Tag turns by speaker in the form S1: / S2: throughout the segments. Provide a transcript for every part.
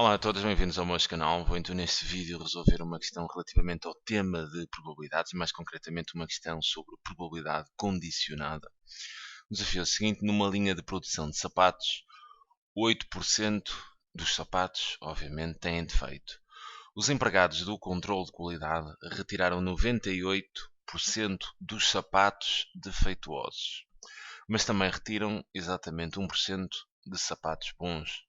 S1: Olá a todos, bem-vindos ao meu canal. Vou então neste vídeo resolver uma questão relativamente ao tema de probabilidades, mais concretamente uma questão sobre probabilidade condicionada. O desafio é o seguinte: numa linha de produção de sapatos, 8% dos sapatos, obviamente, têm defeito. Os empregados do controle de qualidade retiraram 98% dos sapatos defeituosos, mas também retiram exatamente 1% de sapatos bons.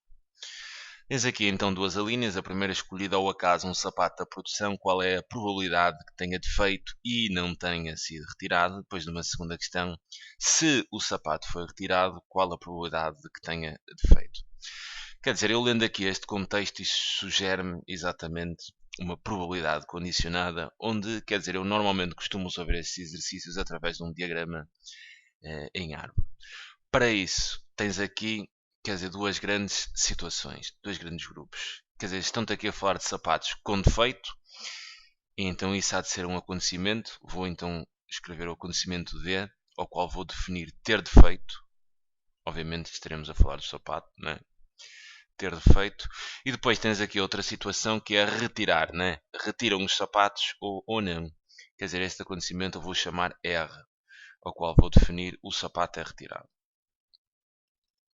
S1: Tens aqui então duas alíneas, a primeira escolhida ao acaso um sapato da produção, qual é a probabilidade que tenha defeito e não tenha sido retirado. Depois numa segunda questão, se o sapato foi retirado, qual a probabilidade de que tenha defeito. Quer dizer, eu lendo aqui este contexto, isto sugere-me exatamente uma probabilidade condicionada, onde, quer dizer, eu normalmente costumo resolver estes exercícios através de um diagrama em árvore. Para isso, tens aqui, quer dizer, duas grandes situações, dois grandes grupos. Quer dizer, estão-te aqui a falar de sapatos com defeito, e então isso há de ser um acontecimento. Vou então escrever o acontecimento D, ao qual vou definir ter defeito. Obviamente estaremos a falar do sapato, não é? Ter defeito. E depois tens aqui outra situação que é retirar, né? Retiram os sapatos ou não. Quer dizer, este acontecimento eu vou chamar R, ao qual vou definir o sapato é retirado.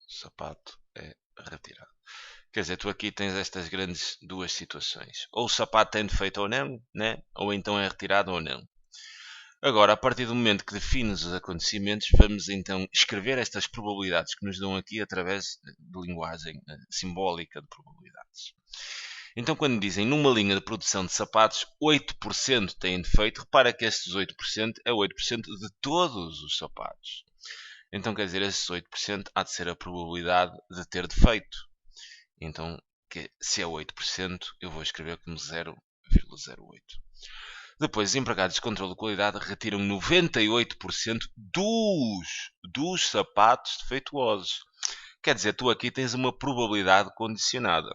S1: O sapato é retirado. Quer dizer, tu aqui tens estas grandes duas situações. Ou o sapato tem defeito ou não, né? Ou então é retirado ou não. Agora, a partir do momento que defines os acontecimentos, vamos então escrever estas probabilidades que nos dão aqui através de linguagem simbólica de probabilidades. Então, quando dizem numa linha de produção de sapatos, 8% têm defeito, repara que estes 8% é 8% de todos os sapatos. Então, quer dizer, esses 8% há de ser a probabilidade de ter defeito. Então, se é 8%, eu vou escrever como 0,08. Depois, os empregados de controle de qualidade retiram 98% dos sapatos defeituosos. Quer dizer, tu aqui tens uma probabilidade condicionada.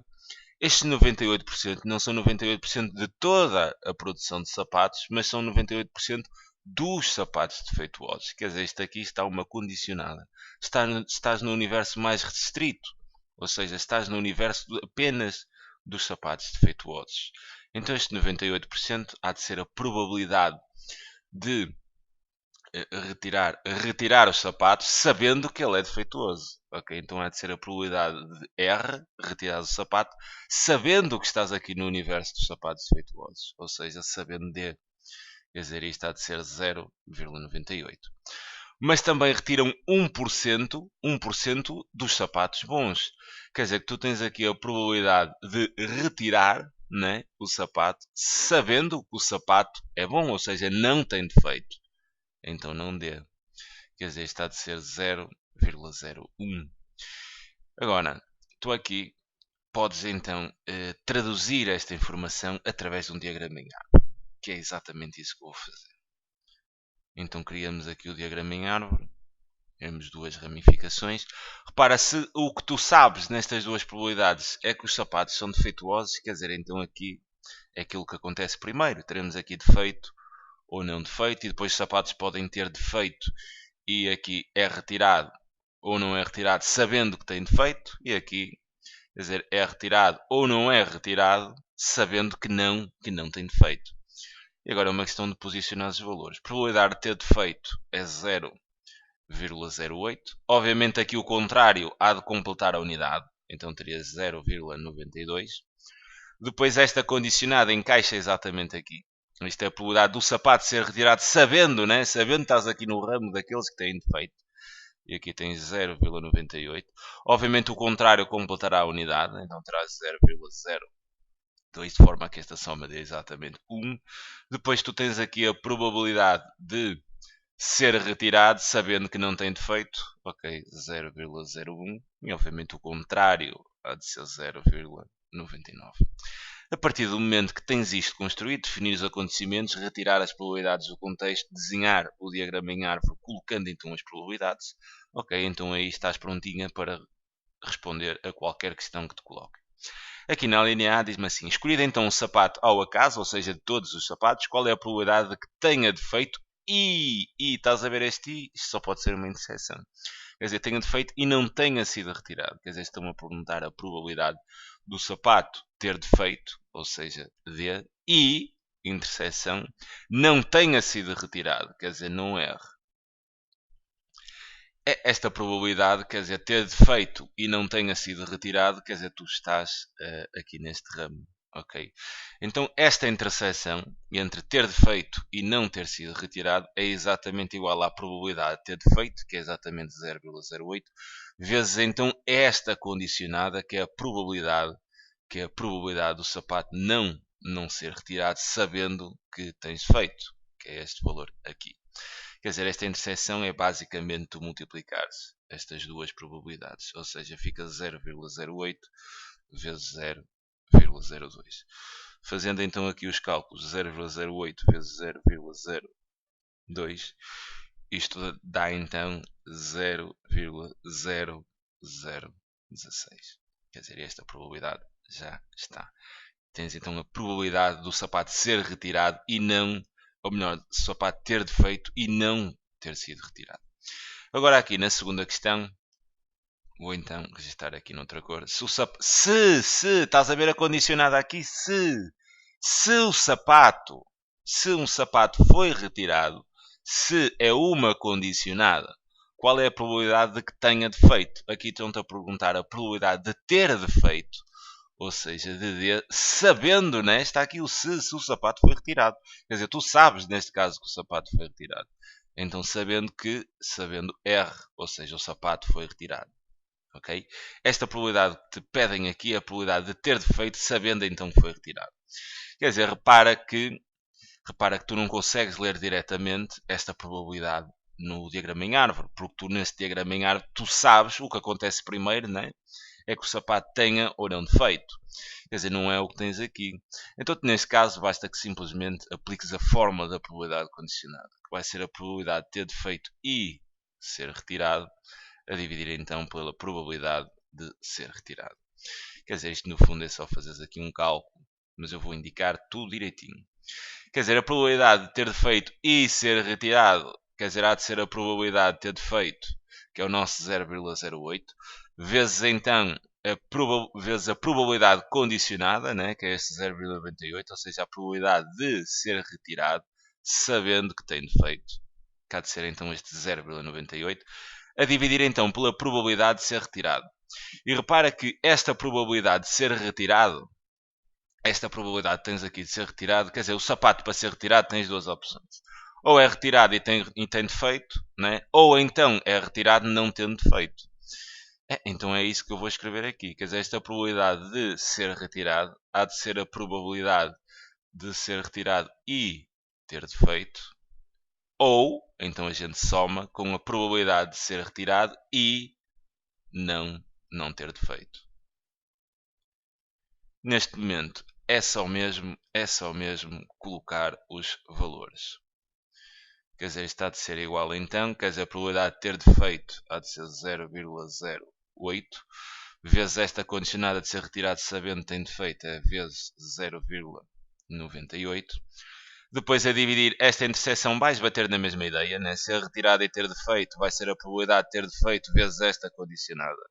S1: Estes 98% não são 98% de toda a produção de sapatos, mas são 98% dos sapatos defeituosos. Quer dizer, isto aqui está uma condicionada. Estás no universo mais restrito, ou seja, estás no universo apenas dos sapatos defeituosos. Então este 98% há de ser a probabilidade de retirar os sapatos sabendo que ele é defeituoso. Ok? Então há de ser a probabilidade de R, retirar o sapato, sabendo que estás aqui no universo dos sapatos defeituosos. Ou seja, sabendo D. Quer dizer, isto há de ser 0,98. Mas também retiram 1% dos sapatos bons. Quer dizer que tu tens aqui a probabilidade de retirar, né, o sapato, sabendo que o sapato é bom, ou seja, não tem defeito. Então não dê. Quer dizer, está de ser 0,01. Agora, tu aqui podes então traduzir esta informação através de um diagrama em árvore, que é exatamente isso que eu vou fazer. Então criamos aqui o diagrama em árvore. Temos duas ramificações. Repara, se o que tu sabes nestas duas probabilidades é que os sapatos são defeituosos, quer dizer, então aqui é aquilo que acontece primeiro. Teremos aqui defeito ou não defeito, e depois os sapatos podem ter defeito e aqui é retirado ou não é retirado sabendo que tem defeito, e aqui, quer dizer, é retirado ou não é retirado sabendo que não tem defeito. E agora é uma questão de posicionar os valores. A probabilidade de ter defeito é 0,08. Obviamente aqui o contrário há de completar a unidade, então teria 0,92. Depois esta condicionada encaixa exatamente aqui. Isto é a probabilidade do sapato ser retirado sabendo, né? Sabendo que estás aqui no ramo daqueles que têm defeito. E aqui tens 0,98. Obviamente o contrário completará a unidade, então terás 0,02, de forma que esta soma dê exatamente 1. Depois tu tens aqui a probabilidade de ser retirado sabendo que não tem defeito, ok, 0,01. E obviamente o contrário há de ser 0,99. A partir do momento que tens isto construído, definir os acontecimentos, retirar as probabilidades do contexto, desenhar o diagrama em árvore, colocando então as probabilidades, ok, então aí estás prontinha para responder a qualquer questão que te coloque. Aqui na linha A diz-me assim: escolhido então um sapato ao acaso, ou seja, de todos os sapatos, qual é a probabilidade de que tenha defeito e estás a ver este i, isto só pode ser uma interseção. Quer dizer, tenha defeito e não tenha sido retirado. Quer dizer, estão a perguntar a probabilidade do sapato ter defeito, ou seja, D, e, interseção, não tenha sido retirado, quer dizer, não erre. Esta probabilidade, quer dizer, ter defeito e não tenha sido retirado, quer dizer, tu estás aqui neste ramo. Ok? Então, esta interseção entre ter defeito e não ter sido retirado é exatamente igual à probabilidade de ter defeito, que é exatamente 0,08, vezes então esta condicionada, que é a probabilidade do sapato não ser retirado, sabendo que tens defeito, que é este valor aqui. Quer dizer, esta interseção é basicamente tu multiplicares estas duas probabilidades, ou seja, fica 0,08 vezes 0,02. Fazendo então aqui os cálculos, 0,08 vezes 0,02, isto dá então 0,0016. Quer dizer, esta probabilidade já está. Tens então a probabilidade do sapato ser retirado e não, ou melhor, do sapato ter defeito e não ter sido retirado. Agora aqui na segunda questão, vou então registrar aqui noutra cor. Se estás a ver a condicionada aqui, se um sapato foi retirado, se é uma condicionada, qual é a probabilidade de que tenha defeito? Aqui estão-te a perguntar a probabilidade de ter defeito, ou seja, sabendo, né? Está aqui o se o sapato foi retirado. Quer dizer, tu sabes neste caso que o sapato foi retirado. Então sabendo R, ou seja, o sapato foi retirado. Ok? Esta probabilidade que te pedem aqui é a probabilidade de ter defeito, sabendo então que foi retirado. Quer dizer, repara que tu não consegues ler diretamente esta probabilidade no diagrama em árvore, porque tu neste diagrama em árvore tu sabes o que acontece primeiro, né? É que o sapato tenha ou não defeito. Quer dizer, não é o que tens aqui. Então, neste caso, basta que simplesmente apliques a fórmula da probabilidade condicionada, que vai ser a probabilidade de ter defeito e ser retirado, a dividir então pela probabilidade de ser retirado. Quer dizer, isto no fundo é só fazeres aqui um cálculo, mas eu vou indicar tudo direitinho. Quer dizer, a probabilidade de ter defeito e ser retirado, quer dizer, há de ser a probabilidade de ter defeito, que é o nosso 0,08, vezes então vezes a probabilidade condicionada, né, que é este 0,98, ou seja, a probabilidade de ser retirado, sabendo que tem defeito, que há de ser então este 0,98, a dividir então pela probabilidade de ser retirado. E repara que esta probabilidade de ser retirado, esta probabilidade que tens aqui de ser retirado, quer dizer, o sapato para ser retirado tens duas opções. Ou é retirado e tem defeito, né? Ou então é retirado não tendo defeito. Então é isso que eu vou escrever aqui. Quer dizer, esta probabilidade de ser retirado há de ser a probabilidade de ser retirado e ter defeito. Ou, então a gente soma com a probabilidade de ser retirado e não ter defeito. Neste momento é só mesmo colocar os valores. Quer dizer, isto há de ser igual então, quer dizer, a probabilidade de ter defeito há de ser 0,08, vezes esta condicionada de ser retirado sabendo que tem defeito é vezes 0,98. Depois a dividir esta interseção vais bater na mesma ideia, né? Ser retirado e ter defeito vai ser a probabilidade de ter defeito vezes esta condicionada.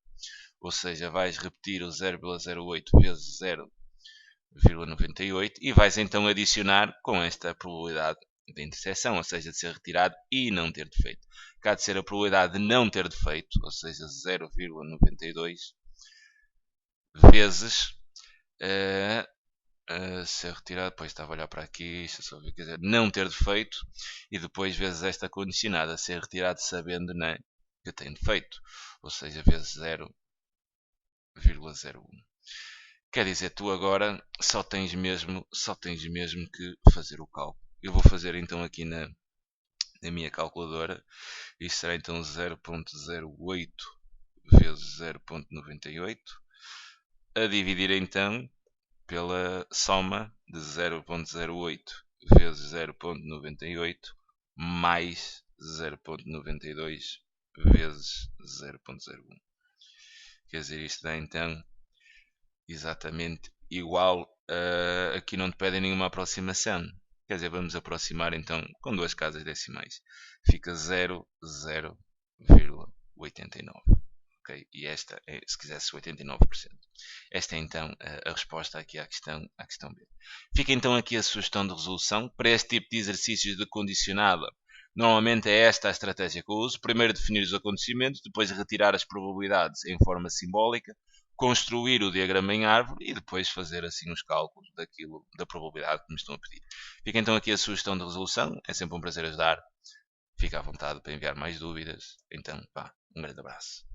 S1: Ou seja, vais repetir o 0,08 vezes 0,98 e vais então adicionar com esta probabilidade de interseção, ou seja, de ser retirado e não ter defeito. Cá de ser a probabilidade de não ter defeito, ou seja, 0,92 vezes ser retirado, depois estava a olhar para aqui, só ver, quer dizer, não ter defeito e depois vezes esta condicionada, ser retirado sabendo, né, que tem defeito, ou seja, vezes 0,01. Quer dizer, tu agora só tens mesmo que fazer o cálculo. Eu vou fazer então aqui na minha calculadora. Isto será então 0,08 vezes 0,98 a dividir então pela soma de 0,08 vezes 0,98 mais 0,92 vezes 0,01. Quer dizer, isto dá então exatamente igual. Aqui não te pedem nenhuma aproximação. quer dizer, vamos aproximar então com duas casas decimais. Fica 0,89. Okay? E esta é, se quisesse, 89%. Esta é então a resposta aqui à questão B. Fica então aqui a sugestão de resolução. Para este tipo de exercícios de condicionada, normalmente é esta a estratégia que eu uso. Primeiro definir os acontecimentos, depois retirar as probabilidades em forma simbólica, construir o diagrama em árvore e depois fazer assim os cálculos da probabilidade que me estão a pedir. Fica então aqui a sugestão de resolução. É sempre um prazer ajudar. Fica à vontade para enviar mais dúvidas. Então, pá, um grande abraço.